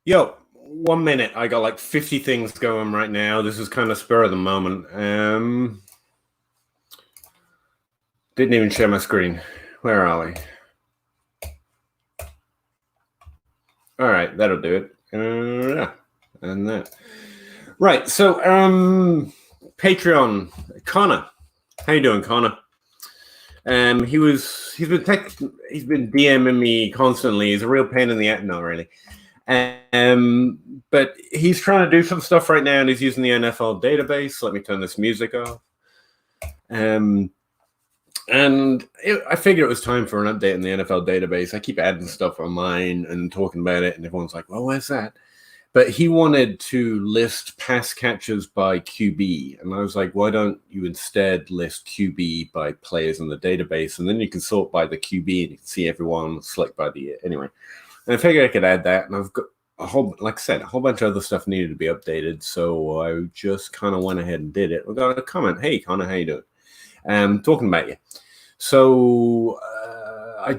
Yo, 1 minute. I got like 50 things going right now. This is kind of spur of the moment. Didn't even share my screen. Where are we? All right, that'll do it. Yeah, and that. Right. So, Patreon, Connor. How you doing, Connor? He's been DMing me constantly. He's a real pain in the ass. No, really. But he's trying to do some stuff right now, and he's using the NFL database. Let me turn this music off. I figured it was time for an update in the NFL database. I keep adding stuff online and talking about it, and everyone's like, well, where's that? But he wanted to list pass catchers by QB. And I was like, why don't you instead list QB by players in the database? And then you can sort by the QB and you can see everyone select by the year. Anyway, and I figured I could add that. And I've got a whole bunch of other stuff needed to be updated. So I just kind of went ahead and did it. We got a comment. Hey, Connor, how you doing? Talking about you. So I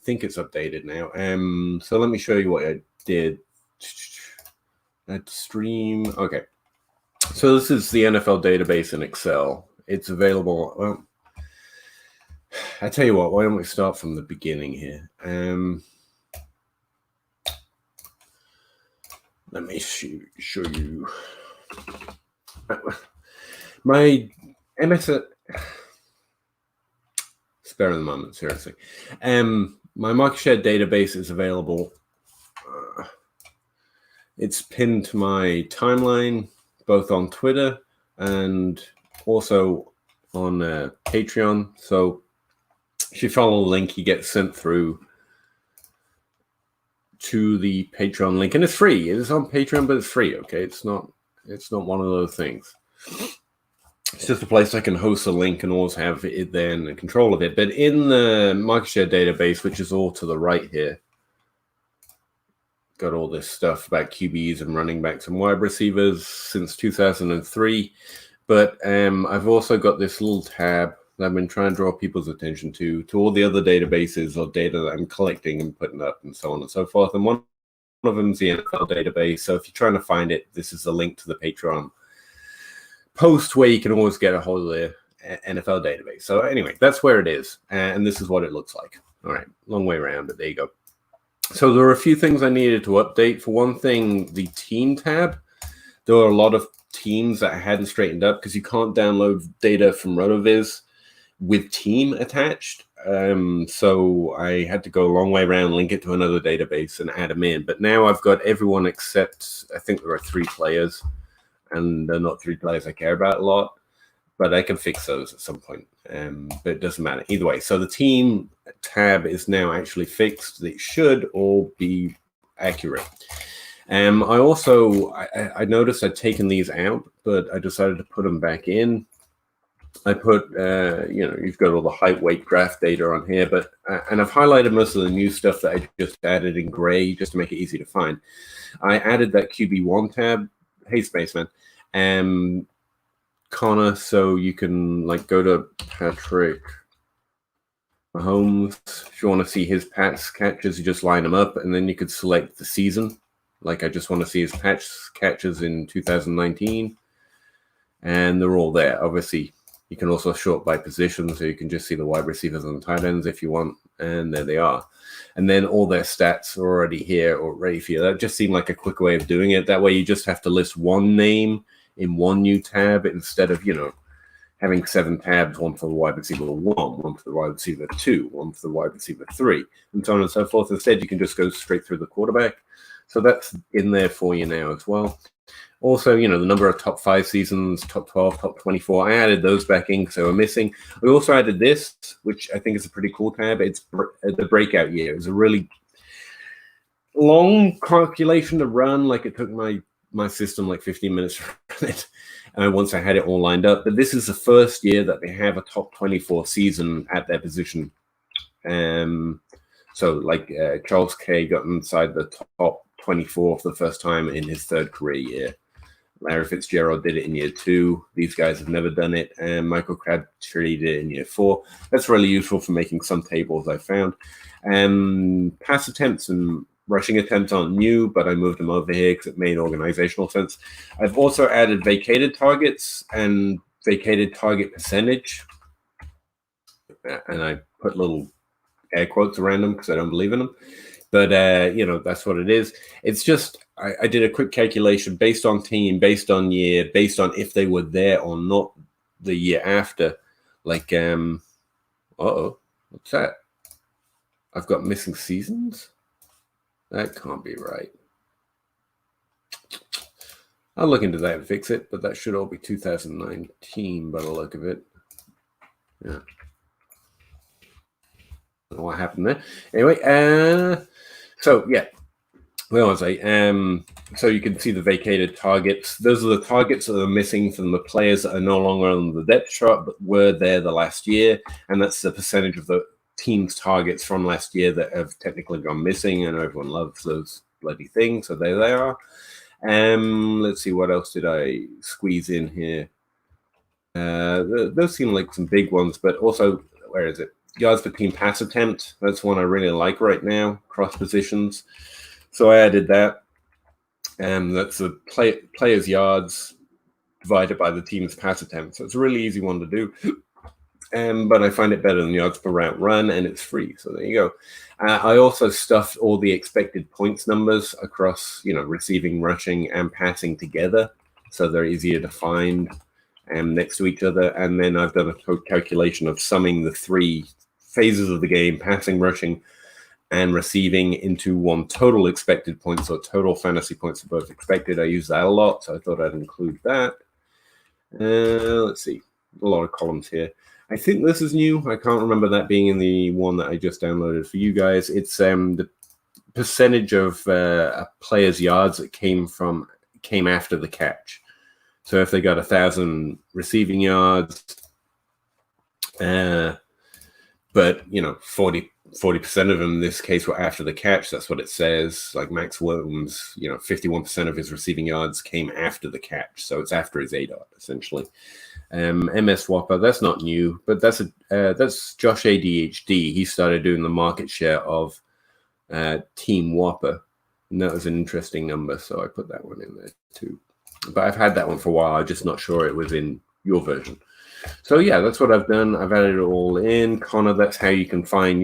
think it's updated now. So let me show you what I did. That stream. Okay. So this is the NFL database in Excel. It's available. Well, I tell you what, why don't we start from the beginning here? Let me show you. My MS. Spare the moment, seriously. My market share database is available. It's pinned to my timeline, both on Twitter and also on Patreon. So if you follow the link, you get sent through to the Patreon link, and it's free. It is on Patreon, but it's free. Okay, it's not one of those things. It's just a place I can host a link and always have it there and control of it. But in the market share database, which is all to the right here, got all this stuff about QBs and running backs and wide receivers since 2003. But I've also got this little tab that I've been trying to draw people's attention to all the other databases or data that I'm collecting and putting up and so on and so forth. And one of them is the NFL database. So if you're trying to find it, this is a link to the Patreon post where you can always get a hold of the NFL database. So anyway, that's where it is. And this is what it looks like. All right, long way around, but there you go. So there are a few things I needed to update. For one thing, the team tab. There are a lot of teams that I hadn't straightened up because you can't download data from RotoViz with team attached. So I had to go a long way around, link it to another database and add them in. But now I've got everyone except, I think there are 3 players. And they're not 3 players I care about a lot. But I can fix those at some point. But it doesn't matter. Either way, so the team tab is now actually fixed. It should all be accurate. I noticed I'd taken these out, but I decided to put them back in. I put, you've got all the height, weight, draft data on here, but and I've highlighted most of the new stuff that I just added in gray just to make it easy to find. I added that QB1 tab. Hey, Spaceman. Connor, so you can like go to Patrick Mahomes. If you want to see his pass catches, you just line them up, and then you could select the season. Like I just want to see his pass catches in 2019, and they're all there. Obviously, you can also sort by position, so you can just see the wide receivers and the tight ends if you want, and there they are. And then all their stats are already here or ready for you. That just seemed like a quick way of doing it. That way, you just have to list one name in one new tab instead of, having 7 tabs, one for the wide receiver 1 for the wide receiver 2, one for the wide receiver 3, and so on and so forth. Instead, you can just go straight through the quarterback. So that's in there for you now as well. Also, the number of top 5 seasons, top 12, top 24. I added those back in because they were missing. We also added this, which I think is a pretty cool tab. It's the breakout year. It was a really long calculation to run. Like it took my system like 15 minutes to run it once I had it all lined up. But this is the first year that they have a top 24 season at their position. So like Charles K got inside the top 24 for the first time in his 3rd career year. Larry Fitzgerald did it in year 2. These guys have never done it. And Michael Crabtree did it in year 4. That's really useful for making some tables I found. Pass attempts and rushing attempts aren't new, but I moved them over here because it made organizational sense. I've also added vacated targets and vacated target percentage. And I put little air quotes around them because I don't believe in them. But, that's what it is. It's just, I did a quick calculation based on team, based on year, based on if they were there or not the year after. Like, what's that? I've got missing seasons? That can't be right. I'll look into that and fix it, but that should all be 2019 by the look of it. Yeah. I don't know what happened there. Anyway, so yeah, where was I? So you can see the vacated targets. Those are the targets that are missing from the players that are no longer on the depth chart, but were there the last year, and that's the percentage of the team's targets from last year that have technically gone missing, and everyone loves those bloody things, so there they are. Let's see, what else did I squeeze in here? Those seem like some big ones, but also, where is it? Yards per team pass attempt. That's one I really like right now, cross positions. So I added that. That's the player's yards divided by the team's pass attempt. So it's a really easy one to do. But I find it better than yards per route run, and it's free. So there you go. I also stuffed all the expected points numbers across, receiving, rushing, and passing together. So they're easier to find next to each other. And then I've done a calculation of summing the three phases of the game, passing, rushing, and receiving, into one total expected points, or total fantasy points for both expected. I use that a lot, so I thought I'd include that. Let's see, a lot of columns here. I think this is new. I can't remember that being in the one that I just downloaded for you guys. It's the percentage of a player's yards that came after the catch. So if they got 1,000 receiving yards, but 40% of them in this case were after the catch. That's what it says. Like Max Williams, 51% of his receiving yards came after the catch. So it's after his ADOT, essentially. MS Whopper, that's not new, but that's Josh ADHD. He started doing the market share of Team Whopper, and that was an interesting number, so I put that one in there too. But I've had that one for a while. I'm just not sure it was in your version. So yeah, that's what I've done. I've added it all in. Connor, that's how you can find,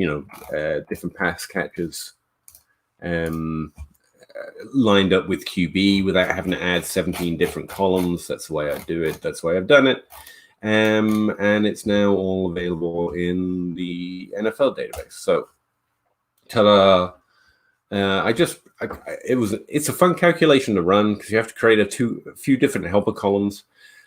different pass catches lined up with QB without having to add 17 different columns. That's the way I do it. That's the way I've done it. And it's now all available in the NFL database. So, ta-da! It's a fun calculation to run because you have to create a few different helper columns.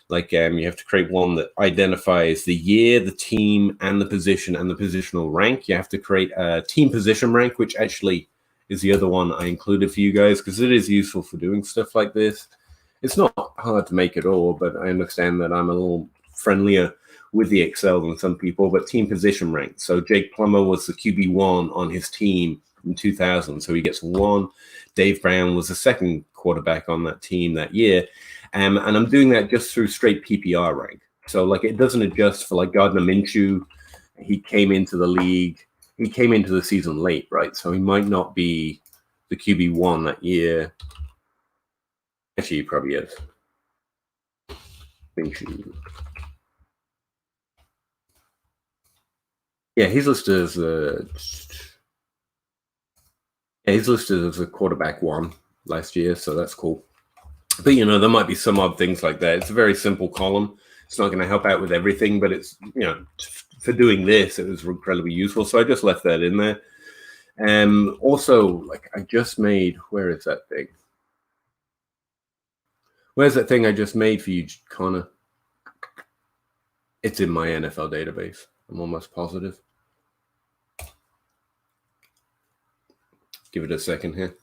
Like you have to create one that identifies the year, the team, and the position, and the positional rank. You have to create a team position rank, which actually is the other one I included for you guys because it is useful for doing stuff like this. It's not hard to make at all, but I understand that I'm a little friendlier with the Excel than some people. But team position rank. So Jake Plummer was the QB1 on his team in 2000, so he gets 1. Dave Brown was the second quarterback on that team that year. And I'm doing that just through straight PPR rank. So like it doesn't adjust for like Gardner Minshew. He came into the league. He came into the season late, right? So he might not be the QB1 that year. Actually, he probably is. Minshew. Yeah, he's listed as a quarterback 1 last year, so that's cool. But, there might be some odd things like that. It's a very simple column. It's not going to help out with everything, but it's, for doing this, it was incredibly useful. So I just left that in there. Also, like I just made, where is that thing? Where's that thing I just made for you, Connor? It's in my NFL database. I'm almost positive. Give it a second here.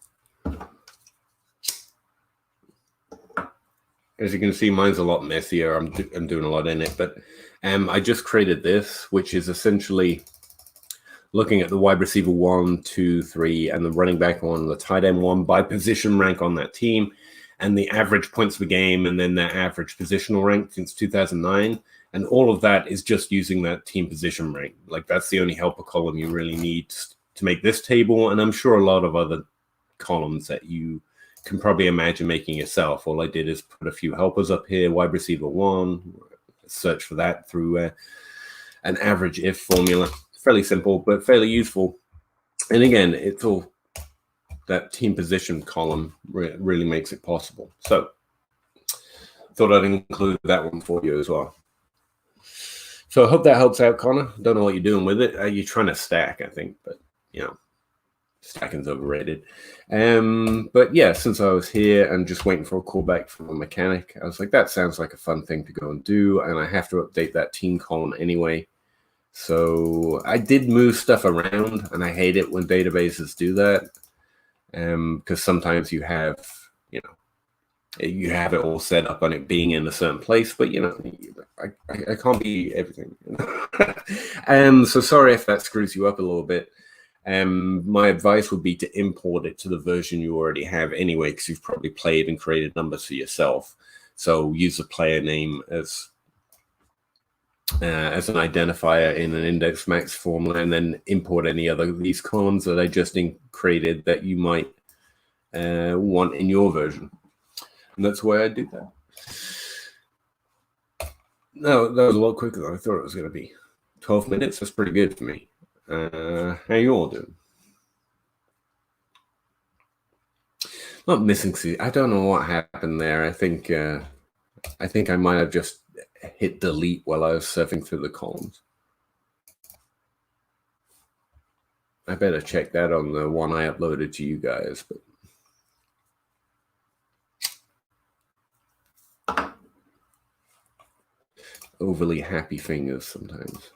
As you can see, mine's a lot messier. I'm doing a lot in it, but I just created this, which is essentially looking at the wide receiver 1, 2, 3, and the running back 1, the tight end 1 by position rank on that team, and the average points per game, and then their average positional rank since 2009. And all of that is just using that team position rank. Like that's the only helper column you really need to make this table. And I'm sure a lot of other columns that you can probably imagine making yourself. All I did is put a few helpers up here, wide receiver 1, search for that through an average if formula. Fairly simple, but fairly useful. And again, it's all that team position column really makes it possible. So thought I'd include that one for you as well. So I hope that helps out, Connor. Don't know what you're doing with it. You're trying to stack, I think, but stacking's overrated. But yeah, since I was here and just waiting for a call back from a mechanic, I was like, that sounds like a fun thing to go and do. And I have to update that team column anyway. So I did move stuff around, and I hate it when databases do that. Because sometimes you have it all set up on it being in a certain place, but I can't be everything. So sorry if that screws you up a little bit. My advice would be to import it to the version you already have anyway, because you've probably played and created numbers for yourself. So use the player name as an identifier in an index max formula, and then import any other of these columns that I just created that you might want in your version. And that's why I did that. No, that was a lot quicker than I thought it was going to be. 12 minutes, that's pretty good for me. How you all doing? Not missing season. I don't know what happened there. I think I might have just hit delete while I was surfing through the columns. I better check that on the one I uploaded to you guys, but overly happy fingers sometimes.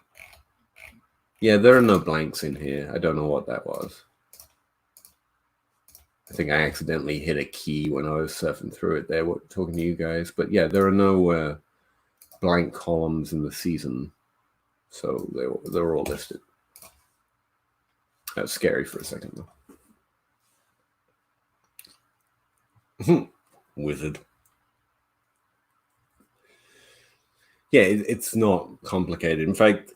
Yeah, there are no blanks in here. I don't know what that was. I think I accidentally hit a key when I was surfing through it there, talking to you guys. But yeah, there are no blank columns in the season, so they're all listed. That's scary for a second, though. Wizard. Yeah, it's not complicated. In fact,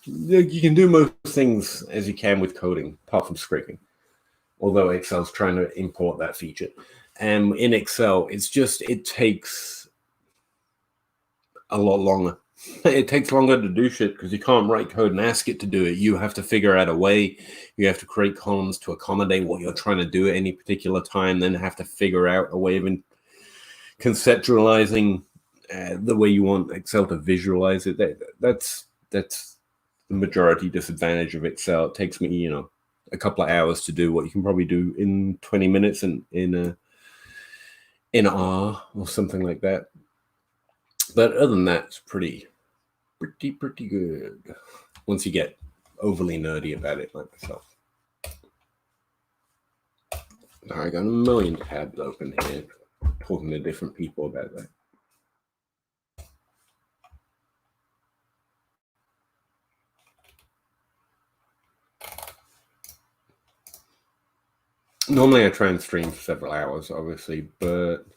you can do most things as you can with coding, apart from scripting. Although Excel's trying to import that feature. And in Excel, it takes a lot longer. It takes longer to do shit because you can't write code and ask it to do it. You have to figure out a way. You have to create columns to accommodate what you're trying to do at any particular time, then have to figure out a way of conceptualizing the way you want Excel to visualize it. That's the majority disadvantage of Excel. It takes me, a couple of hours to do what you can probably do in 20 minutes in R or something like that. But other than that, it's pretty good once you get overly nerdy about it like myself. I got a million tabs open here, talking to different people about that. Normally I try and stream for several hours, obviously, but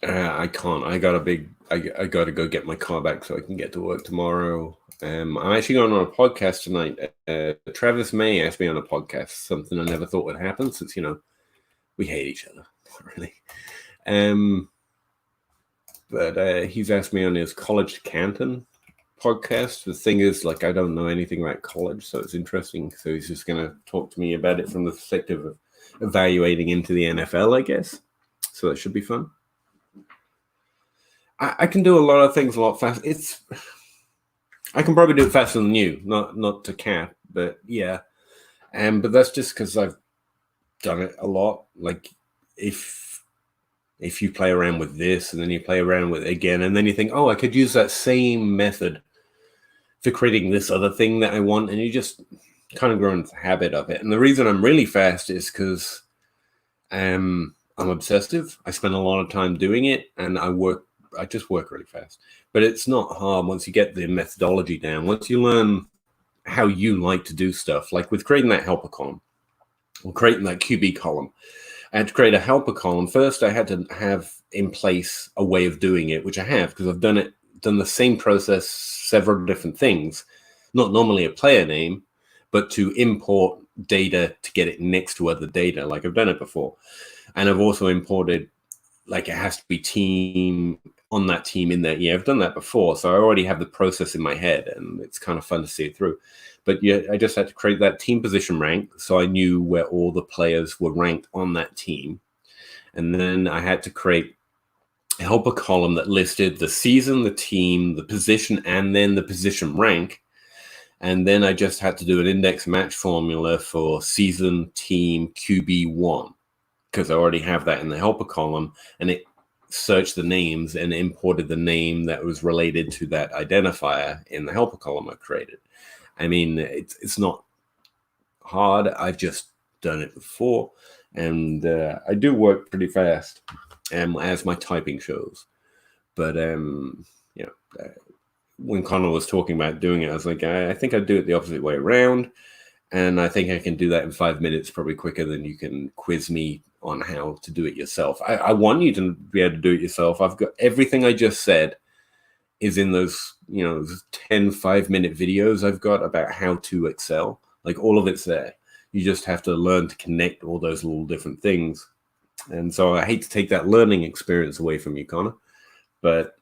I can't. I got to go get my car back so I can get to work tomorrow. I'm actually going on a podcast tonight. Travis May asked me on a podcast, something I never thought would happen since, we hate each other, not really. But he's asked me on his College to Canton podcast. The thing is, I don't know anything about college, so it's interesting. So he's just going to talk to me about it from the perspective of evaluating into the NFL, I guess. So that should be fun. I can do a lot of things a lot faster. I can probably do it faster than you, not to cap, but yeah. But that's just because I've done it a lot. If you play around with this and then you play around with it again, and then you think, oh, I could use that same method for creating this other thing that I want, and you just kind of grow into the habit of it. And the reason I'm really fast is because I'm obsessive. I spend a lot of time doing it, and I just work really fast. But it's not hard once you get the methodology down. Once you learn how you like to do stuff, like with creating that helper column or creating that QB column. I had to create a helper column. First, I had to have in place a way of doing it, which I have because I've done the same process, several different things. Not normally a player name, but to import data to get it next to other data. Like I've done it before. And I've also imported, like it has to be team on that team in there. Yeah, I've done that before. So I already have the process in my head and it's kind of fun to see it through. But yeah, I just had to create that team position rank. So I knew where all the players were ranked on that team. And then I had to create a helper column that listed the season, the team, the position, and then the position rank. And then I just had to do an index match formula for season, team, QB1, because I already have that in the helper column, and it searched the names and imported the name that was related to that identifier in the helper column I created. I mean, it's not hard. I've just done it before, and I do work pretty fast, as my typing shows. But when Connor was talking about doing it, I was like, I think I'd do it the opposite way around, and I think I can do that in 5 minutes, probably quicker than you can quiz me on how to do it yourself. I want you to be able to do it yourself. I've got everything I just said is in those 10 5-minute videos I've got about how to Excel. Like all of it's there. You just have to learn to connect all those little different things. And so I hate to take that learning experience away from you, Connor, but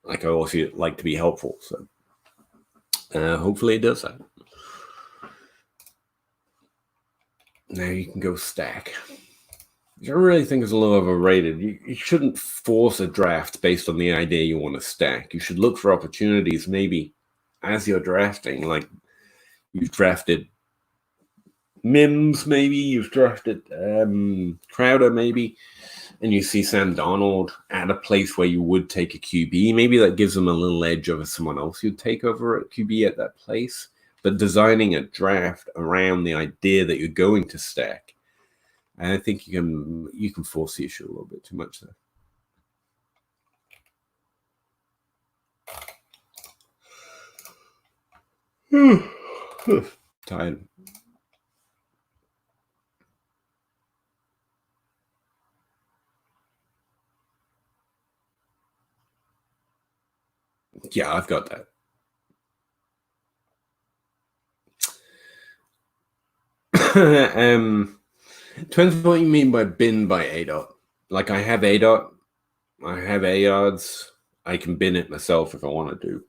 like I also like to be helpful. So hopefully it does that. Now you can go stack. Which I really think is a little overrated. You shouldn't force a draft based on the idea you want to stack. You should look for opportunities maybe as you're drafting. Like you've drafted Mims, maybe. You've drafted Crowder, maybe. And you see Sam Darnold at a place where you would take a QB. Maybe that gives them a little edge over someone else you'd take over at QB at that place. But designing a draft around the idea that you're going to stack, I think you can force the issue a little bit too much there. Tired. Yeah, I've got that. Depends what you mean by bin by ADOT. Like I have ADOT, I have AYards, I can bin it myself if I want to do.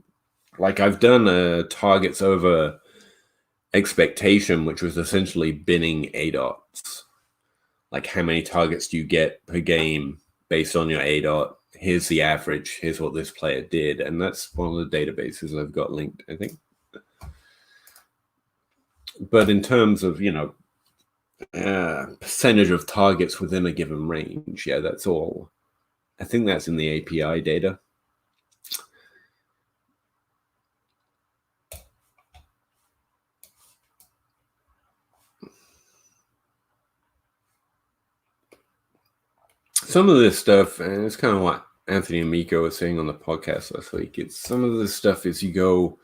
Like I've done targets over expectation, which was essentially binning ADOTs. Like how many targets do you get per game based on your ADOT? Here's the average. Here's what this player did. And that's one of the databases I've got linked, I think. But in terms of, percentage of targets within a given range, yeah, that's all. I think that's in the API data. Some of this stuff, and it's kind of what Anthony and Miko were saying on the podcast last week, it's some of this stuff is you go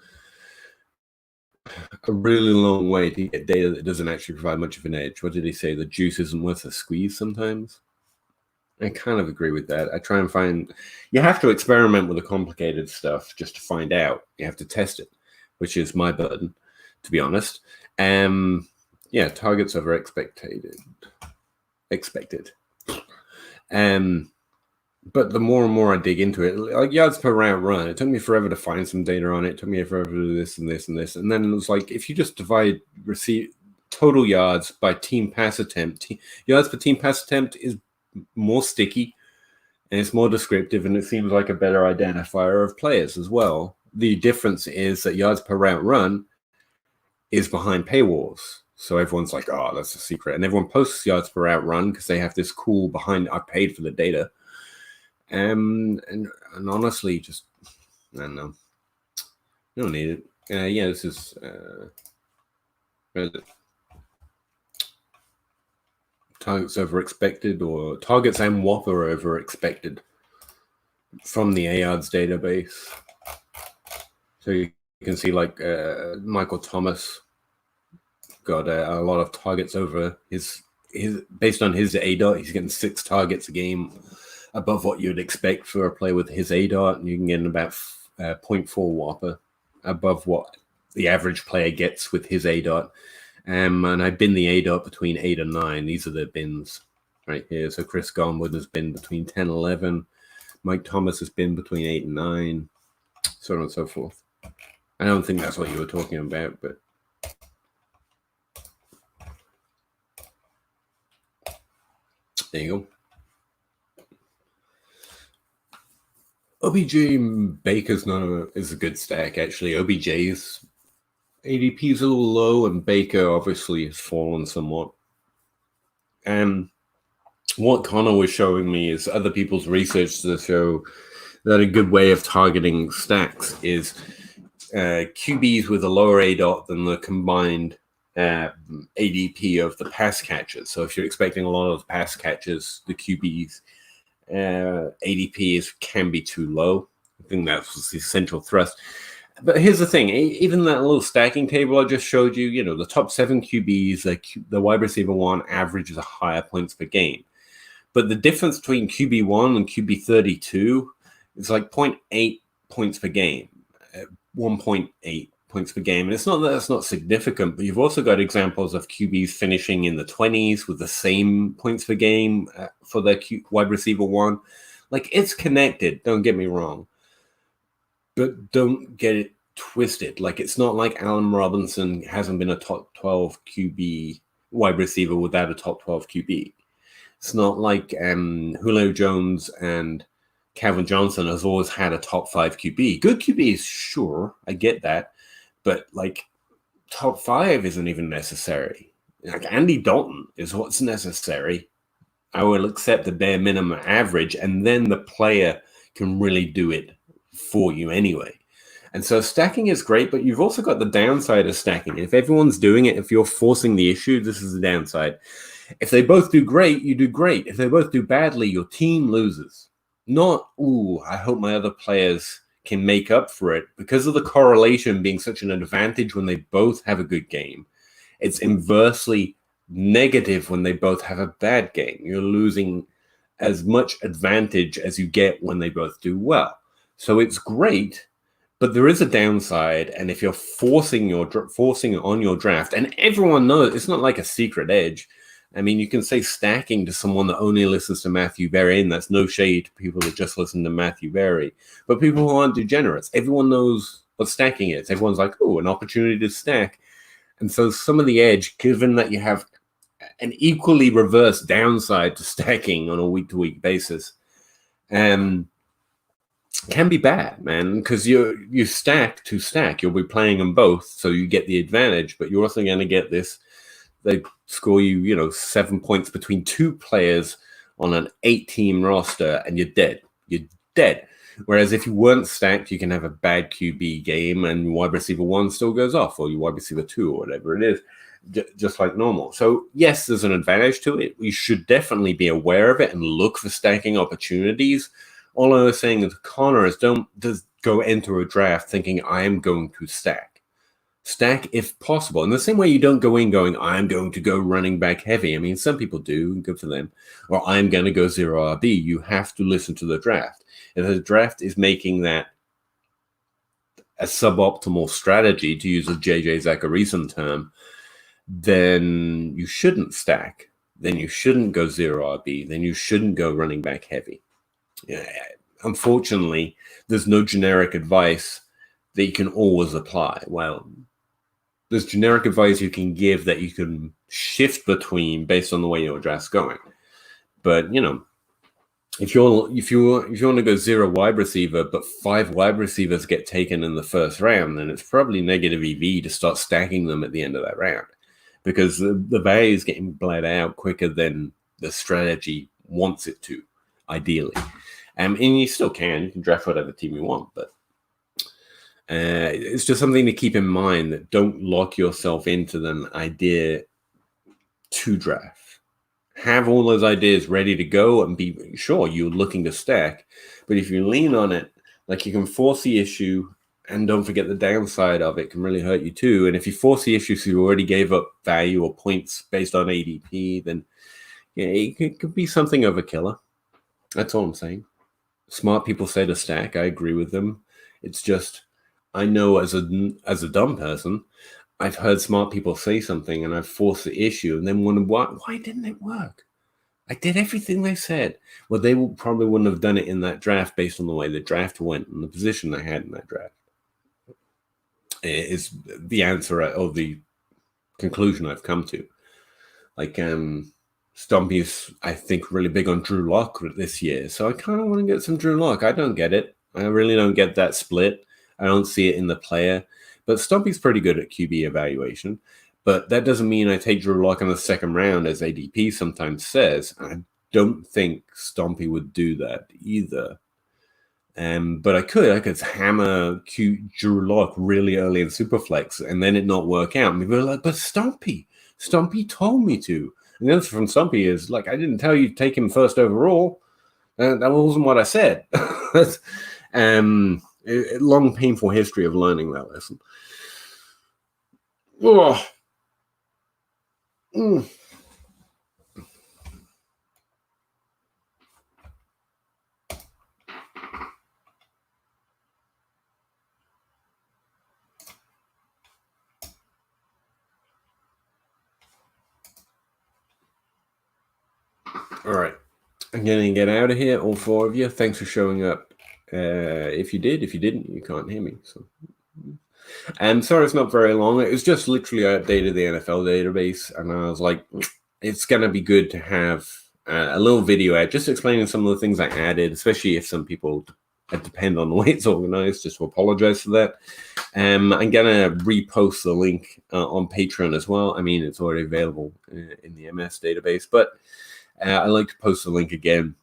a really long way to get data that doesn't actually provide much of an edge. What did he say? The juice isn't worth a squeeze sometimes? I kind of agree with that. I try and find, you have to experiment with the complicated stuff just to find out. You have to test it, which is my burden, to be honest. Yeah, targets over expected. But the more and more I dig into it, like yards per route run, it took me forever to find some data on it. It took me forever to do this and this and this. And then it was like, if you just divide total yards by team pass attempt, yards per team pass attempt is more sticky and it's more descriptive, and it seems like a better identifier of players as well. The difference is that yards per route run is behind paywalls. So everyone's like, oh, that's a secret. And everyone posts yards per route run because they have this cool behind, I paid for the data. And honestly, just, I don't know. You don't need it. Yeah, this is, where is it? Targets over expected, or targets and Whopper over expected from the AYards database. So you can see like Michael Thomas got a lot of targets over his based on his ADOT. He's getting 6 targets a game above what you'd expect for a player with his ADOT, and you can get about 0.4 Whopper above what the average player gets with his A dot. And I bin the A dot between 8 and 9. These are the bins right here. So Chris Gonwood has been between 10 and 11. Mike Thomas has been between 8 and 9. So on and so forth. I don't think that's what you were talking about, but there you go. OBJ Baker's is a good stack, actually. OBJ's ADP is a little low, and Baker obviously has fallen somewhat. And what Connor was showing me is other people's research to show that a good way of targeting stacks is QBs with a lower A dot than the combined ADP of the pass catchers. So if you're expecting a lot of pass catchers, the QBs ADP can be too low. I think that's the central thrust. But here's the thing, even that little stacking table I just showed you, the top 7 QBs, the wide receiver 1 averages a higher points per game. But the difference between QB1 and QB32 is like 0.8 points per game, 1.8 points per game. And it's not that that's not significant, but you've also got examples of QBs finishing in the 20s with the same points per game for their wide receiver 1. Like, it's connected, don't get me wrong. But don't get it twisted. Like, it's not like Allen Robinson hasn't been a top 12 QB wide receiver without a top 12 QB. It's not like Julio Jones and Calvin Johnson has always had a top 5 QB. Good QBs, sure, I get that. But, like, top 5 isn't even necessary. Like, Andy Dalton is what's necessary. I will accept the bare minimum average, and then the player can really do it for you anyway. And so stacking is great, but you've also got the downside of stacking. If everyone's doing it, if you're forcing the issue, this is the downside. If they both do great, you do great. If they both do badly, your team loses. Not, I hope my other players can make up for it. Because of the correlation being such an advantage when they both have a good game, it's inversely negative when they both have a bad game. You're losing as much advantage as you get when they both do well. So it's great, but there is a downside. And if you're forcing on your draft, and everyone knows it's not like a secret edge. I mean, you can say stacking to someone that only listens to Matthew Berry, and that's no shade to people that just listen to Matthew Berry. But people who aren't degenerates, everyone knows what stacking is. Everyone's like, an opportunity to stack. And so some of the edge, given that you have an equally reverse downside to stacking on a week-to-week basis, can be bad, man, because you stack to stack. You'll be playing them both, so you get the advantage, but you're also going to get this. They score you, 7 points between 2 players on an 8-team roster, and you're dead. You're dead. Whereas if you weren't stacked, you can have a bad QB game, and wide receiver 1 still goes off, or your wide receiver 2, or whatever it is, just like normal. So yes, there's an advantage to it. We should definitely be aware of it and look for stacking opportunities. All I was saying to Connor is don't go enter a draft thinking I am going to stack. Stack if possible. In the same way you don't go in going, I'm going to go running back heavy. I mean, some people do, good for them. Or I'm going to go 0 RB. You have to listen to the draft. If the draft is making that a suboptimal strategy, to use a JJ Zacharyson term, then you shouldn't stack. Then you shouldn't go 0 RB. Then you shouldn't go running back heavy. Yeah, unfortunately, there's no generic advice that you can always apply. Well, there's generic advice you can give that you can shift between based on the way your draft's going. But if you want to go 0 wide receiver, but 5 wide receivers get taken in the first round, then it's probably negative EV to start stacking them at the end of that round, because the value is getting bled out quicker than the strategy wants it to, ideally. And you still can draft whatever team you want, but it's just something to keep in mind, that don't lock yourself into an idea to draft. Have all those ideas ready to go and be sure you're looking to stack. But if you lean on it, like, you can force the issue, and don't forget the downside of it can really hurt you too. And if you force the issue so you already gave up value or points based on ADP, then it could be something of a killer. That's all I'm saying. Smart people say to stack. I agree with them. It's just I know as a dumb person, I've heard smart people say something and I've forced the issue and then wondered why didn't it work? I did everything they said. Well, they probably wouldn't have done it in that draft based on the way the draft went and the position they had in that draft. Is the answer or the conclusion I've come to. Like, Stumpy's, I think, really big on Drew Lock this year. So I kind of want to get some Drew Lock. I don't get it. I really don't get that split. I don't see it in the player. But Stumpy's pretty good at QB evaluation. But that doesn't mean I take Drew Lock in the second round, as ADP sometimes says. I don't think Stumpy would do that either. But I could hammer Drew Lock really early in Superflex and then it not work out. And people are like, but Stumpy told me to. And the answer from Stumpy is, like, I didn't tell you to take him first overall. That wasn't what I said. That's a long, painful history of learning that lesson. Oh. All right. I'm going to get out of here, all four of you. Thanks for showing up. If you did, if you didn't, you can't hear me. So, and sorry, it's not very long. It was just literally I updated the NFL database, and I was like, it's going to be good to have a little video out just explaining some of the things I added, especially if some people depend on the way it's organized, just to apologize for that. I'm going to repost the link on Patreon as well. I mean, it's already available in the MS database, but I like to post the link again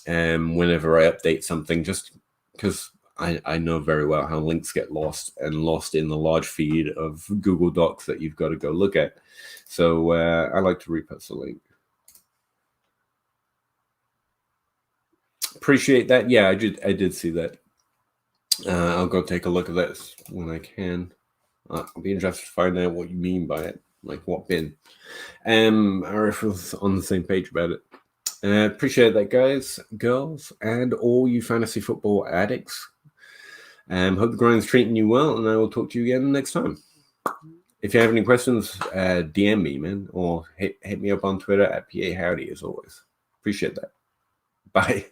whenever I update something, just because I know very well how links get lost in the large feed of Google Docs that you've got to go look at. So I like to repost the link. Appreciate that. Yeah, I did see that. I'll go take a look at that when I can. I'll be interested to find out what you mean by it, like what bin. Or if we're on the same page about it. Appreciate that, guys, girls, and all you fantasy football addicts. Hope the grind's treating you well, and I will talk to you again next time. If you have any questions, DM me, man, or hit me up on Twitter at Pahowdy, as always. Appreciate that. Bye.